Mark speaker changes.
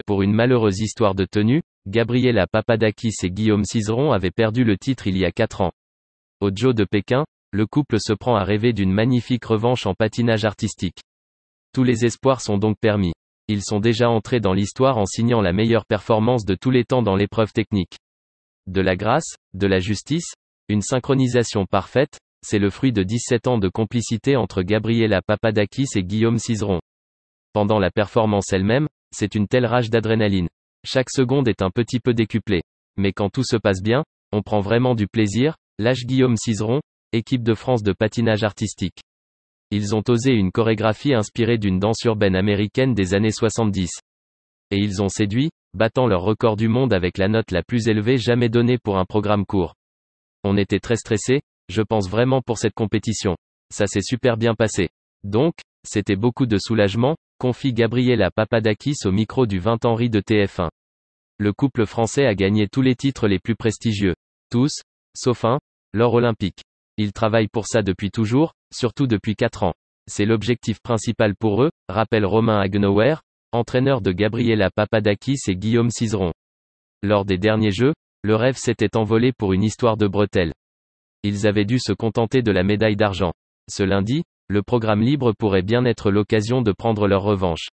Speaker 1: Pour une malheureuse histoire de tenue, Gabriela Papadakis et Guillaume Cizeron avaient perdu le titre il y a 4 ans. Au JO de Pékin, le couple se prend à rêver d'une magnifique revanche en patinage artistique. Tous les espoirs sont donc permis. Ils sont déjà entrés dans l'histoire en signant la meilleure performance de tous les temps dans l'épreuve technique. De la grâce, de la justice, une synchronisation parfaite, c'est le fruit de 17 ans de complicité entre Gabriela Papadakis et Guillaume Cizeron. Pendant la performance elle-même, c'est une telle rage d'adrénaline. Chaque seconde est un petit peu décuplée. Mais quand tout se passe bien, on prend vraiment du plaisir, lâche Guillaume Cizeron, équipe de France de patinage artistique. Ils ont osé une chorégraphie inspirée d'une danse urbaine américaine des années 70. Et ils ont séduit, battant leur record du monde avec la note la plus élevée jamais donnée pour un programme court. On était très stressés, je pense vraiment pour cette compétition. Ça s'est super bien passé. Donc, c'était beaucoup de soulagement, confie Gabriela Papadakis au micro du 20 Henri de TF1. Le couple français a gagné tous les titres les plus prestigieux. Tous, sauf un, l'or olympique. Ils travaillent pour ça depuis toujours, surtout depuis 4 ans. C'est l'objectif principal pour eux, rappelle Romain Hagenauer, entraîneur de Gabriela Papadakis et Guillaume Cizeron. Lors des derniers Jeux, le rêve s'était envolé pour une histoire de bretelles. Ils avaient dû se contenter de la médaille d'argent. Ce lundi, le programme libre pourrait bien être l'occasion de prendre leur revanche.